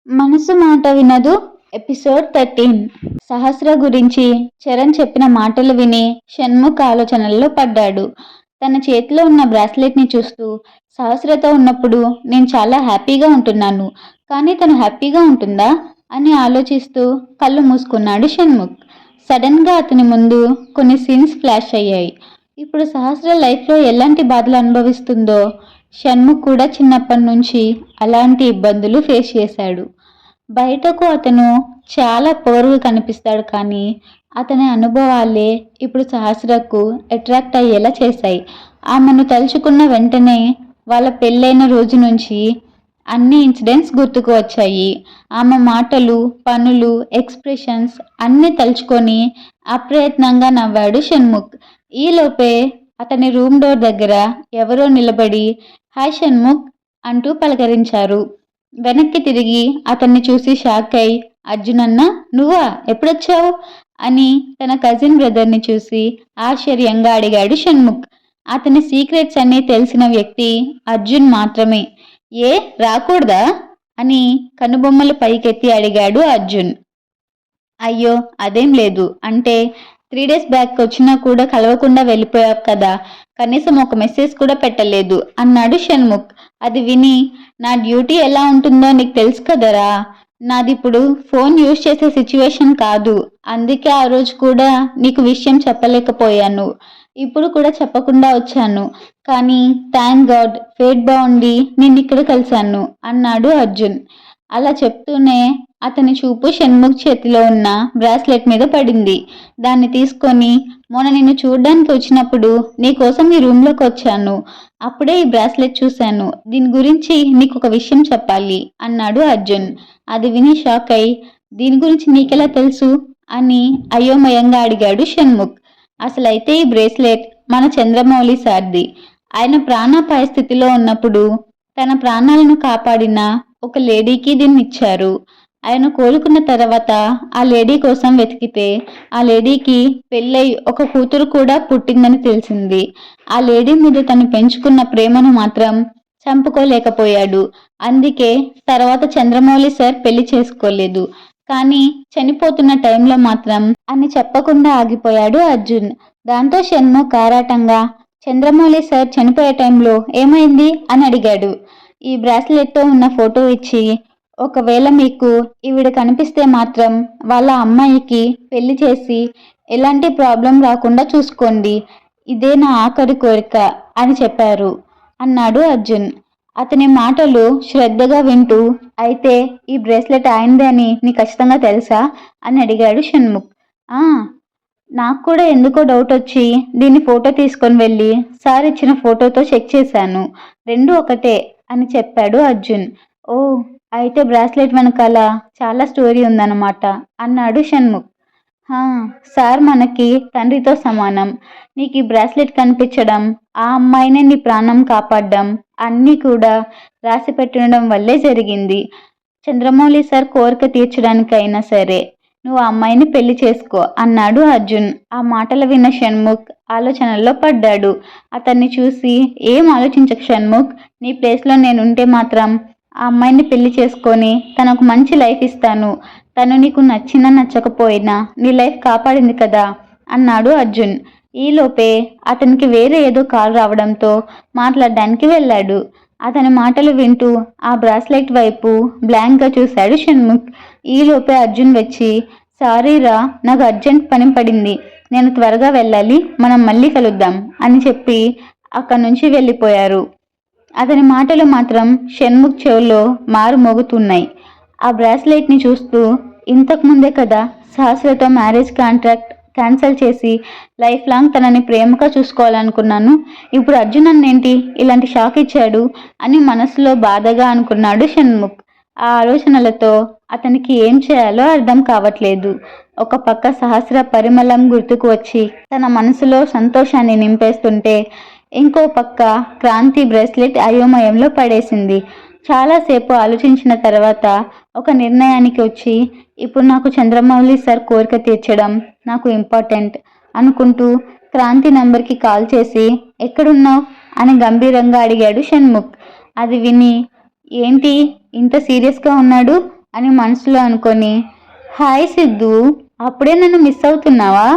మనసు మాట వినదు ఎపిసోడ్ 13. సహస్ర గురించి చరణ్ చెప్పిన మాటలు విని షణ్ముఖ్ ఆలోచనల్లో పడ్డాడు. తన చేతిలో ఉన్న బ్రాస్లెట్ని చూస్తూ, సహస్రతో ఉన్నప్పుడు నేను చాలా హ్యాపీగా ఉంటున్నాను, కానీ తను హ్యాపీగా ఉంటుందా అని ఆలోచిస్తూ కళ్ళు మూసుకున్నాడు షణ్ముఖ్. సడన్గా అతని ముందు కొన్ని సీన్స్ ఫ్లాష్ అయ్యాయి. ఇప్పుడు సహస్ర లైఫ్లో ఎలాంటి బాధలు అనుభవిస్తుందో, షణ్ముఖ్ కూడా చిన్నప్పటి నుంచి అలాంటి ఇబ్బందులు ఫేస్ చేశాడు. బయటకు అతను చాలా పవర్గా కనిపిస్తాడు, కానీ అతని అనుభవాలే ఇప్పుడు సహస్రకు అట్రాక్ట్ అయ్యేలా చేశాయి. ఆమెను తలుచుకున్న వెంటనే వాళ్ళ పెళ్ళైన రోజు నుంచి అన్ని ఇన్సిడెంట్స్ గుర్తుకు వచ్చాయి. ఆమె మాటలు, పనులు, ఎక్స్ప్రెషన్స్ అన్నీ తలుచుకొని అప్రయత్నంగా నవ్వాడు షణ్ముఖ్. ఈలోపే అతని రూమ్ డోర్ దగ్గర ఎవరో నిలబడి హాయ్ షణ్ముఖ్ అంటూ పలకరించారు. వెనక్కి తిరిగి అతన్ని చూసి షాక్ అయి, అర్జున్ అన్న నువ్వా, ఎప్పుడొచ్చావు అని తన కజిన్ బ్రదర్ని చూసి ఆశ్చర్యంగా అడిగాడు షణ్ముఖ్. అతని సీక్రెట్స్ అన్నీ తెలిసిన వ్యక్తి అర్జున్ మాత్రమే. ఏ రాకూడదా అని కనుబొమ్మలు పైకెత్తి అడిగాడు అర్జున్. అయ్యో అదేం లేదు, అంటే 3 days బ్యాక్ వచ్చినా కూడా కలవకుండా వెళ్ళిపోయావు కదా, కనీసం ఒక మెసేజ్ కూడా పెట్టలేదు అన్నాడు షణ్ముఖ్. అది విని, నా డ్యూటీ ఎలా ఉంటుందో నీకు తెలుసు కదరా, నాదిప్పుడు ఫోన్ యూజ్ చేసే సిచ్యువేషన్ కాదు, అందుకే ఆ రోజు కూడా నీకు విషయం చెప్పలేకపోయాను, ఇప్పుడు కూడా చెప్పకుండా వచ్చాను, కానీ థ్యాంక్ గాడ్ ఫేట్ బాగుండి నేను ఇక్కడ కలిశాను అన్నాడు అర్జున్. అలా చెప్తూనే అతని చూపు షణ్ముఖ్ చేతిలో ఉన్న బ్రాస్లెట్ మీద పడింది. దాన్ని తీసుకొని, మొన్న నిన్ను చూడ్డానికి వచ్చినప్పుడు నీకోసం ఈ రూమ్లోకి వచ్చాను, అప్పుడే ఈ బ్రాస్లెట్ చూశాను, దీని గురించి నీకు ఒక విషయం చెప్పాలి అన్నాడు అర్జున్. అది విని షాక్ అయి, దీని గురించి నీకెలా తెలుసు అని అయోమయంగా అడిగాడు షణ్ముఖ్. అసలైతే ఈ బ్రేస్లెట్ మన చంద్రమౌళి సార్ది. ఆయన ప్రాణాపాయ స్థితిలో ఉన్నప్పుడు తన ప్రాణాలను కాపాడిన ఒక లేడీకి దీన్ని ఇచ్చారు. ఆయన కోలుకున్న తర్వాత ఆ లేడీ కోసం వెతికితే ఆ లేడీకి పెళ్ళై ఒక కూతురు కూడా పుట్టిందని తెలిసింది. ఆ లేడీ మీద తను పెంచుకున్న ప్రేమను మాత్రం చంపుకోలేకపోయాడు. అందుకే తర్వాత చంద్రమౌళి సార్ పెళ్లి చేసుకోలేదు. కానీ చనిపోతున్న టైంలో మాత్రం అని చెప్పకుండా ఆగిపోయాడు అర్జున్. దాంతో షణ్ముఖ్ ఆరాటంగా, చంద్రమౌళి సార్ చనిపోయే టైంలో ఏమైంది అని అడిగాడు. ఈ బ్రాస్లెట్తో ఉన్న ఫోటో ఇచ్చి, ఒకవేళ మీకు ఈవిడ కనిపిస్తే మాత్రం వాళ్ళ అమ్మాయికి పెళ్లి చేసి ఎలాంటి ప్రాబ్లం రాకుండా చూసుకోండి, ఇదే నా ఆఖరి కోరిక అని చెప్పారు అన్నాడు అర్జున్. అతని మాటలు శ్రద్ధగా వింటూ, అయితే ఈ బ్రేస్లెట్ ఆయనదే అని నీకు ఖచ్చితంగా తెలుసా అని అడిగాడు షణ్ముఖ్. నాకు కూడా ఎందుకో డౌట్ వచ్చి దీన్ని ఫోటో తీసుకొని వెళ్ళి సార్ ఇచ్చిన ఫోటోతో చెక్ చేశాను, రెండు ఒకటే అని చెప్పాడు అర్జున్. ఓ, అయితే బ్రాస్లెట్ వెనకాల చాలా స్టోరీ ఉందన్నమాట అన్నాడు షణ్ముఖ్. సార్ మనకి తండ్రితో సమానం. నీకు ఈ బ్రాస్లెట్ కనిపించడం, ఆ అమ్మాయినే నీ ప్రాణం కాపాడడం అన్నీ కూడా రాసి పెట్టడం వల్లే జరిగింది. చంద్రమౌళి సార్ కోరిక తీర్చడానికైనా సరే నువ్వు ఆ అమ్మాయిని పెళ్లి చేసుకో అన్నాడు అర్జున్. ఆ మాటలు విన్న షణ్ముఖ్ ఆలోచనల్లో పడ్డాడు. అతన్ని చూసి, ఏం ఆలోచించకు షణ్ముఖ్, నీ ప్లేస్లో నేనుంటే మాత్రం ఆ అమ్మాయిని పెళ్లి చేసుకొని తనకు మంచి లైఫ్ ఇస్తాను, తను నీకు నచ్చినా నచ్చకపోయినా నీ లైఫ్ కాపాడింది కదా అన్నాడు అర్జున్. ఈలోపే అతనికి వేరే ఏదో కాల్ రావడంతో మాట్లాడడానికి వెళ్ళాడు. అతని మాటలు వింటూ ఆ బ్రాస్లెట్ వైపు బ్లాంక్గా చూశాడు షణ్ముఖ్. ఈలోపే అర్జున్ వచ్చి, సారీరా, నాకు అర్జెంట్ పని పడింది, నేను త్వరగా వెళ్ళాలి, మనం మళ్ళీ కలుద్దాం అని చెప్పి అక్కడి నుంచి వెళ్ళిపోయారు. అతని మాటలు మాత్రం షణ్ముఖ్ చెవుల్లో మారు మోగుతున్నాయి. ఆ బ్రాస్లెట్ని చూస్తూ, ఇంతకుముందే కదా సహస్రతో మ్యారేజ్ కాంట్రాక్ట్ క్యాన్సిల్ చేసి లైఫ్ లాంగ్ తనని ప్రేమగా చూసుకోవాలనుకున్నాను, ఇప్పుడు అర్జున్ అన్నేంటి ఇలాంటి షాక్ ఇచ్చాడు అని మనసులో బాధగా అనుకున్నాడు షణ్ముఖ్. ఆ ఆలోచనలతో అతనికి ఏం చేయాలో అర్థం కావట్లేదు. ఒక పక్క సహస్ర పరిమళం గుర్తుకు వచ్చి తన మనసులో సంతోషాన్ని నింపేస్తుంటే, ఇంకో పక్క క్రాంతి బ్రేస్లెట్ అయోమయంలో పడేసింది. చాలాసేపు ఆలోచించిన తర్వాత ఒక నిర్ణయానికి వచ్చి, ఇప్పుడు నాకు చంద్రమౌళి సార్ కోరిక తీర్చడం నాకు ఇంపార్టెంట్ అనుకుంటూ క్రాంతి నంబర్కి కాల్ చేసి, ఎక్కడున్నావు అని గంభీరంగా అడిగాడు షణ్ముఖ్. అది విని, ఏంటి ఇంత సీరియస్గా ఉన్నాడు అని మనసులో అనుకొని, హాయ్ సిద్ధు, అప్పుడే నన్ను మిస్ అవుతున్నావా?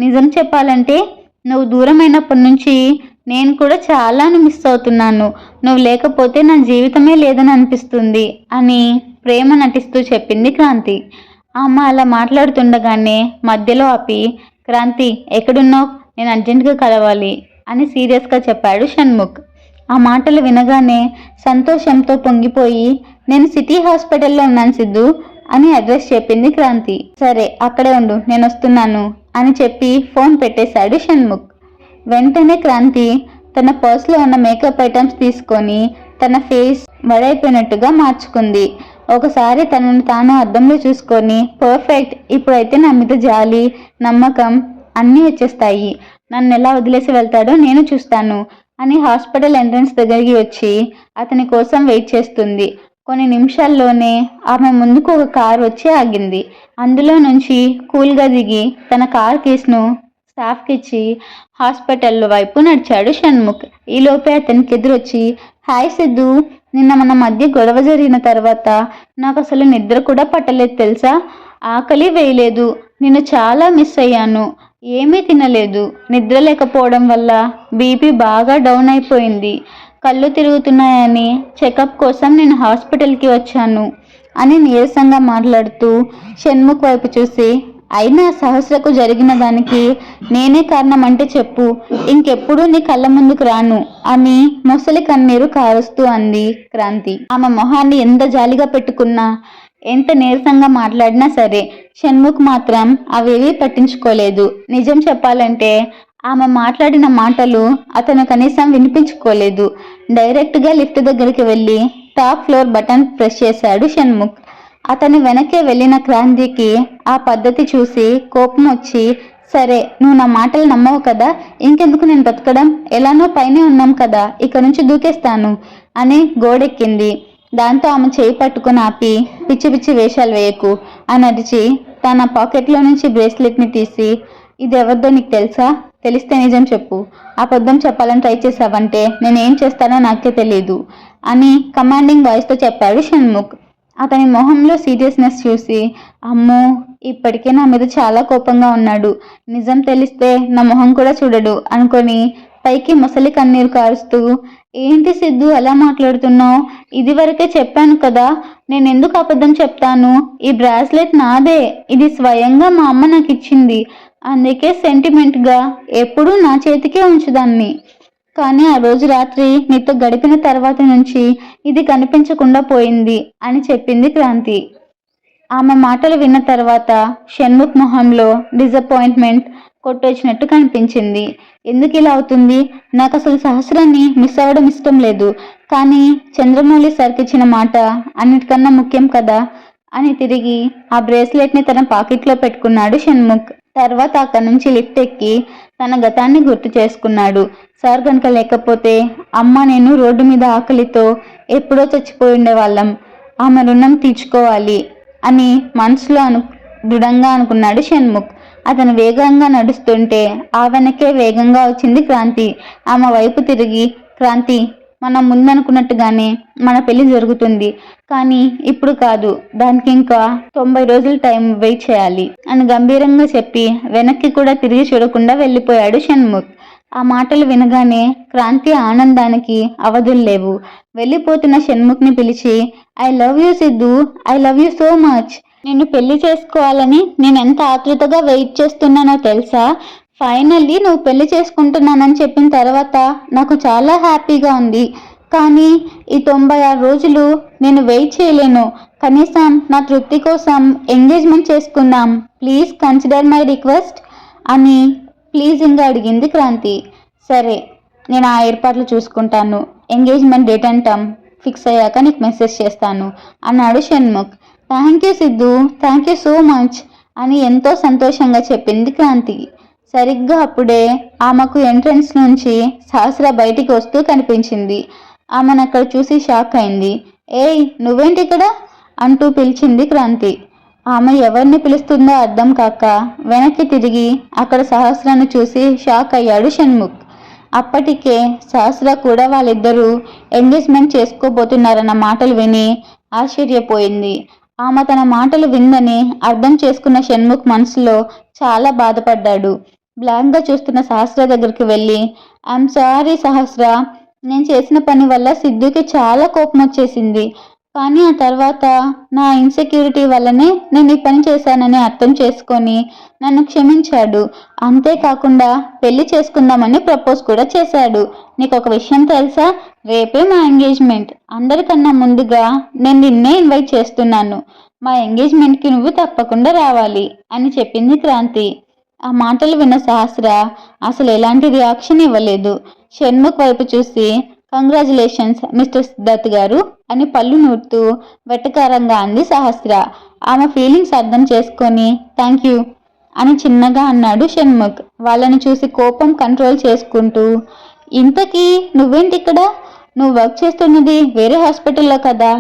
నిజం చెప్పాలంటే నువ్వు దూరమైనప్పటి నుంచి నేను కూడా చాలాను మిస్ అవుతున్నాను. నువ్వు లేకపోతే నా జీవితమే లేదని అనిపిస్తుంది అని ప్రేమ నటిస్తూ చెప్పింది క్రాంతి. అమ్మ అలా మాట్లాడుతుండగానే మధ్యలో ఆపి, క్రాంతి ఎక్కడున్నావు? నేను అర్జెంటుగా కలవాలి అని సీరియస్గా చెప్పాడు షణ్ముఖ్. ఆ మాటలు వినగానే సంతోషంతో పొంగిపోయి, నేను సిటీ హాస్పిటల్లో ఉన్నాను సిద్ధు అని అడ్రస్ చెప్పింది క్రాంతి. సరే అక్కడే ఉండు, నేను వస్తున్నాను అని చెప్పి ఫోన్ పెట్టేశాడు షణ్ముఖ్. వెంటనే క్రాంతి తన పర్స్లో ఉన్న మేకప్ ఐటమ్స్ తీసుకొని తన ఫేస్ వడైపోయినట్టుగా మార్చుకుంది. ఒకసారి తనను తాను అద్దంలో చూసుకొని, పర్ఫెక్ట్, ఇప్పుడైతే నా మీద జాలి, నమ్మకం అన్నీ వచ్చేస్తాయి. నన్ను ఎలా వదిలేసి వెళ్తాడో నేను చూస్తాను అని హాస్పిటల్ ఎంట్రన్స్ దగ్గరికి వచ్చి అతని కోసం వెయిట్ చేస్తుంది. కొన్ని నిమిషాల్లోనే ఆమె ముందుకు ఒక కారు వచ్చి ఆగింది. అందులో నుంచి కూల్గా దిగి తన కార్ కేసును స్టాఫ్కి ఇచ్చి హాస్పిటల్ వైపు నడిచాడు షణ్ముఖ్. ఈలోపే అతనికి ఎదురొచ్చి, హాయ్ సిద్ధు, నిన్న మన మధ్య గొడవ జరిగిన తర్వాత నాకు అసలు నిద్ర కూడా పట్టలేదు తెలుసా? ఆకలి వేయలేదు. నిన్ను చాలా మిస్ అయ్యాను. ఏమీ తినలేదు. నిద్ర లేకపోవడం వల్ల బీపీ బాగా డౌన్ అయిపోయింది. కళ్ళు తిరుగుతున్నాయని చెకప్ కోసం నేను హాస్పిటల్కి వచ్చాను అని నీరసంగా మాట్లాడుతూ షణ్ముఖ్ వైపు చూసి, అయినా సహస్రకు జరిగిన దానికి నేనే కారణం అంటే చెప్పు, ఇంకెప్పుడు నీ కళ్ళ ముందుకు రాను అని మొసలి కన్నీరు కారుస్తూ అంది క్రాంతి. ఆమె మొహాన్ని ఎంత జాలిగా పెట్టుకున్నా, ఎంత నీరసంగా మాట్లాడినా సరే షణ్ముఖ్ మాత్రం అవేవీ పట్టించుకోలేదు. నిజం చెప్పాలంటే ఆమె మాట్లాడిన మాటలు అతను కనీసం వినిపించుకోలేదు. డైరెక్ట్గా లిఫ్ట్ దగ్గరికి వెళ్ళి టాప్ ఫ్లోర్ బటన్ ప్రెస్ చేశాడు షణ్ముఖ్. అతని వెనకే వెళ్ళిన క్రాంతికి ఆ పద్ధతి చూసి కోపం వచ్చి, సరే నువ్వు నా మాటలు నమ్మవు కదా, ఇంకెందుకు నేను బతకడం, ఎలానో పైనే ఉన్నాం కదా, ఇక నుంచి దూకేస్తాను అని గోడెక్కింది. దాంతో ఆమె చేయి పట్టుకుని ఆపి, పిచ్చి పిచ్చి వేషాలు వేయకు అని అరిచి తన పాకెట్లో నుంచి బ్రేస్లెట్ని తీసి, ఇది ఎవరిదో నీకు తెలుసా? తెలిస్తే నిజం చెప్పు. అబద్ధం చెప్పాలని ట్రై చేసావంటే నేనేం చేస్తానో నాకే తెలియదు అని కమాండింగ్ వాయిస్తో చెప్పాడు షణ్ముఖ్. అతని మొహంలో సీరియస్నెస్ చూసి, అమ్మో, ఇప్పటికే నా మీద చాలా కోపంగా ఉన్నాడు, నిజం తెలిస్తే నా మొహం కూడా చూడడు అనుకొని పైకి మొసలి కన్నీరు కారుస్తూ, ఏంటి సిద్ధు అలా మాట్లాడుతున్నావు? ఇది వరకే చెప్పాను కదా, నేను ఎందుకు అబద్ధం చెప్తాను? ఈ బ్రాస్లెట్ నాదే, ఇది స్వయంగా మా అమ్మ నాకు ఇచ్చింది, అందుకే సెంటిమెంట్గా ఎప్పుడూ నా చేతికే ఉంచుదాన్ని. కానీ ఆ రోజు రాత్రి నీతో గడిపిన తర్వాత నుంచి ఇది కనిపించకుండా పోయింది అని చెప్పింది క్రాంతి. ఆమె మాటలు విన్న తర్వాత షణ్ముఖ్ మొహంలో డిసప్పాయింట్మెంట్ కొట్టొచ్చినట్టు కనిపించింది. ఎందుకు ఇలా అవుతుంది? నాకు అసలు సహస్రాన్ని మిస్ అవ్వడం ఇష్టం లేదు, కానీ చంద్రమౌళి సార్కి ఇచ్చిన మాట అన్నిటికన్నా ముఖ్యం కదా అని తిరిగి ఆ బ్రేస్లెట్ని తన పాకెట్లో పెట్టుకున్నాడు షణ్ముఖ్. తర్వాత అక్కడి నుంచి లిఫ్ట్ ఎక్కి తన గతాన్ని గుర్తు చేసుకున్నాడు. సార్ కనుక లేకపోతే అమ్మ నేను రోడ్డు మీద ఆకలితో ఎప్పుడో చచ్చిపోయి ఉండేవాళ్ళం. ఆమె రుణం తీర్చుకోవాలి అని మనసులో దృఢంగా అనుకున్నాడు షణ్ముఖ్. అతను వేగంగా నడుస్తుంటే ఆ వెనకే వేగంగా వచ్చింది క్రాంతి. ఆమె వైపు తిరిగి, క్రాంతి, మనం ముందనుకున్నట్టుగానే మన పెళ్లి జరుగుతుంది, కానీ ఇప్పుడు కాదు, దానికి ఇంకా 90 రోజులు టైం వెయిట్ చేయాలి అని గంభీరంగా చెప్పి వెనక్కి కూడా తిరిగి చూడకుండా వెళ్ళిపోయాడు షణ్ముఖ్. ఆ మాటలు వినగానే క్రాంతి ఆనందానికి అవధులు లేవు. వెళ్ళిపోతున్న షణ్ముఖ్ని పిలిచి, I love you Siddhu, I love you so much. నిన్ను పెళ్లి చేసుకోవాలని నేను ఎంత ఆతృతగా వెయిట్ చేస్తున్నానో తెలుసా? ఫైనల్లీ నువ్వు పెళ్లి చేసుకుంటున్నానని చెప్పిన తర్వాత నాకు చాలా హ్యాపీగా ఉంది, కానీ ఈ 96 రోజులు నేను వెయిట్ చేయలేను. కనీసం నా తృప్తి కోసం ఎంగేజ్మెంట్ చేసుకుందాం, ప్లీజ్ కన్సిడర్ మై రిక్వెస్ట్ అని ప్లీజింగ్గా అడిగింది క్రాంతి. సరే, నేను ఆ ఏర్పాట్లు చూసుకుంటాను, engagement date and time fix అయ్యాక నీకు మెసేజ్ చేస్తాను అన్నాడు Shanmukh. Thank you Siddhu, thank you so much అని ఎంతో సంతోషంగా చెప్పింది క్రాంతి. సరిగ్గా అప్పుడే ఆమెకు ఎంట్రన్స్ నుంచి సహస్ర బయటికి వస్తూ కనిపించింది. ఆమెను అక్కడ చూసి షాక్ అయింది. ఏయ్, నువ్వేంటి ఇక్కడ అంటూ పిలిచింది క్రాంతి. ఆమె ఎవరిని పిలుస్తుందో అర్థం కాక వెనక్కి తిరిగి అక్కడ సహస్రను చూసి షాక్ అయ్యాడు షణ్ముఖ్. అప్పటికే సహస్ర కూడా వాళ్ళిద్దరూ ఎంగేజ్మెంట్ చేసుకోబోతున్నారన్న మాటలు విని ఆశ్చర్యపోయింది. ఆమె తన మాటలు విందని అర్థం చేసుకున్న షణ్ముఖ్ మనసులో చాలా బాధపడ్డాడు. బ్లాంక్గా చూస్తున్న సహస్ర దగ్గరికి వెళ్ళి, ఐఎమ్ సారీ సహస్ర, నేను చేసిన పని వల్ల సిద్ధుకి చాలా కోపం వచ్చేసింది. కానీ ఆ తర్వాత నా ఇన్సెక్యూరిటీ వల్లనే నేను ఈ పని చేశానని అర్థం చేసుకొని నన్ను క్షమించాడు. అంతేకాకుండా పెళ్లి చేసుకుందామని ప్రపోజ్ కూడా చేశాడు. నీకు ఒక విషయం తెలుసా? రేపే మా ఎంగేజ్మెంట్. అందరికన్నా ముందుగా నేను నిన్నే ఇన్వైట్ చేస్తున్నాను. మా ఎంగేజ్మెంట్కి నువ్వు తప్పకుండా రావాలి అని చెప్పింది క్రాంతి. ఆ మాటలు విన్న సహస్ర అసలు ఎలాంటి రియాక్షన్ ఇవ్వలేదు. షణ్ముఖ్ వైపు చూసి, కంగ్రాచులేషన్స్ మిస్టర్ సిద్ధార్థ్ గారు అని పళ్ళు నూరుతూ వెటకారంగా అంది సహస్ర. ఆమె ఫీలింగ్స్ అర్థం చేసుకొని థ్యాంక్ యూ అని చిన్నగా అన్నాడు షణ్ముఖ్. వాళ్ళని చూసి కోపం కంట్రోల్ చేసుకుంటూ, ఇంతకీ నువ్వేంటి ఇక్కడ? నువ్వు వర్క్ చేస్తున్నది వేరే హాస్పిటల్లో కదా,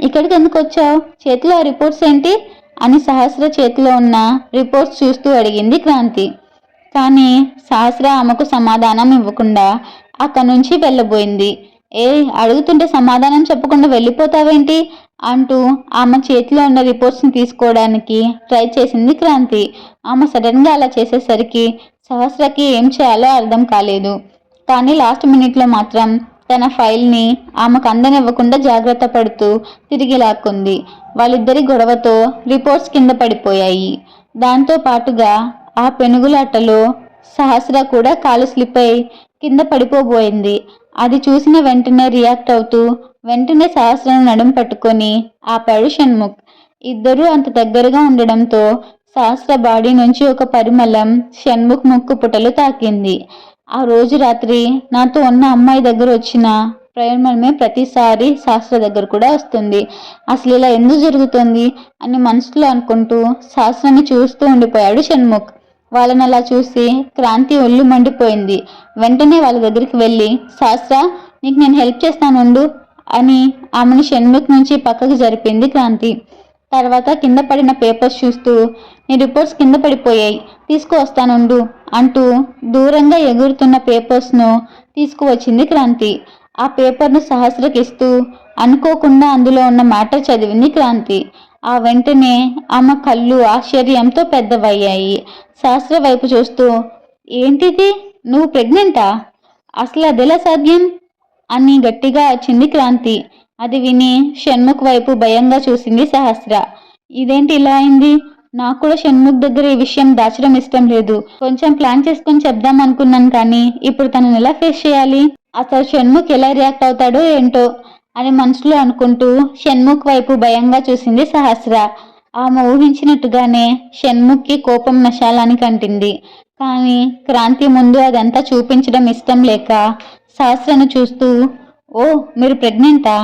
ఇక్కడికి ఎందుకు వచ్చావు? చేతిలో ఆ రిపోర్ట్స్ ఏంటి అని సహస్ర చేతిలో ఉన్న రిపోర్ట్స్ చూస్తూ అడిగింది క్రాంతి. కానీ సహస్ర ఆమెకు సమాధానం ఇవ్వకుండా అక్కడి నుంచి వెళ్ళబోయింది. అడుగుతుంటే సమాధానం చెప్పకుండా వెళ్ళిపోతావేంటి అంటూ ఆమె చేతిలో ఉన్న రిపోర్ట్స్ని తీసుకోవడానికి ట్రై చేసింది క్రాంతి. ఆమె సడన్గా అలా చేసేసరికి సహస్రకి ఏం చేయాలో అర్థం కాలేదు. కానీ లాస్ట్ మినిట్లో మాత్రం తన ఫైల్ని ఆమెకు అందనివ్వకుండా జాగ్రత్త పడుతూ తిరిగి లాక్కుంది. వాళ్ళిద్దరి గొడవతో రిపోర్ట్స్ కింద పడిపోయాయి. దాంతో పాటుగా ఆ పెనుగులాటలో సహస్ర కూడా కాలు స్లిప్ అయి కింద పడిపోబోయింది. అది చూసిన వెంటనే రియాక్ట్ అవుతూ వెంటనే సహస్రను నడుం పట్టుకొని ఆపాడు షణ్ముఖ్. ఇద్దరూ అంత దగ్గరగా ఉండడంతో సహస్ర బాడీ నుంచి ఒక పరిమళం షణ్ముఖ్ ముక్కు పుటలు తాకింది. ఆ రోజు రాత్రి నాతో ఉన్న అమ్మాయి దగ్గర వచ్చిన ప్రేమమే ప్రతిసారి సహస్ర దగ్గర కూడా వస్తుంది. అసలు ఇలా ఎందుకు జరుగుతుంది అని మనసులో అనుకుంటూ సహస్రని చూస్తూ ఉండిపోయాడు షణ్ముఖ్. వాళ్ళని అలా చూసి క్రాంతి ఒళ్ళు మండిపోయింది. వెంటనే వాళ్ళ దగ్గరికి వెళ్ళి, సహస్ర నీకు నేను హెల్ప్ చేస్తానుండు అని ఆమెను షణ్ముఖ్ నుంచి పక్కకు జరిపింది క్రాంతి. తర్వాత కింద పడిన పేపర్స్ చూస్తూ, నీ రిపోర్ట్స్ కింద పడిపోయాయి, తీసుకువస్తానుండు అంటూ దూరంగా ఎగురుతున్న పేపర్స్ను తీసుకువచ్చింది క్రాంతి. ఆ పేపర్ను సహస్రకి ఇస్తూ అనుకోకుండా అందులో ఉన్న మ్యాటర్ చదివింది క్రాంతి. ఆ వెంటనే ఆమె కళ్ళు ఆశ్చర్యంతో పెద్దవయ్యాయి. సహస్ర వైపు చూస్తూ, ఏంటిది, నువ్వు ప్రెగ్నెంటా? అసలు అదెలా సాధ్యం అని గట్టిగా వచ్చింది క్రాంతి. అది విని షణ్ముఖ్ వైపు భయంగా చూసింది సహస్ర. ఇదేంటి ఇలా అయింది? నాకు కూడా షణ్ముఖ్ దగ్గర ఈ విషయం దాచడం ఇష్టం లేదు. కొంచెం ప్లాన్ చేసుకొని చెప్దాం అనుకున్నాను, కానీ ఇప్పుడు తనని ఎలా ఫేస్ చేయాలి? అసలు షణ్ముఖ్ ఎలా రియాక్ట్ అవుతాడో ఏంటో అని మనసులో అనుకుంటూ షణ్ముఖ్ వైపు భయంగా చూసింది సహస్ర. ఆమె ఊహించినట్టుగానే షణ్ముఖ్కి కోపం మశాలానికి అంటింది. కానీ క్రాంతి ముందు అదంతా చూపించడం ఇష్టం లేక సహస్రను చూస్తూ, ఓ మీరు ప్రెగ్నెంటా?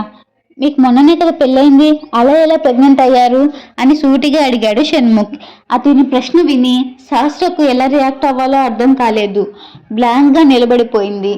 మీకు మొన్ననే కదా పెళ్ళయింది, అలా ఎలా ప్రెగ్నెంట్ అయ్యారు అని సూటిగా అడిగాడు షణ్ముఖ్. అతని ప్రశ్న విని సహస్రకు ఎలా రియాక్ట్ అవ్వాలో అర్థం కాలేదు. బ్లాంక్గా నిలబడిపోయింది.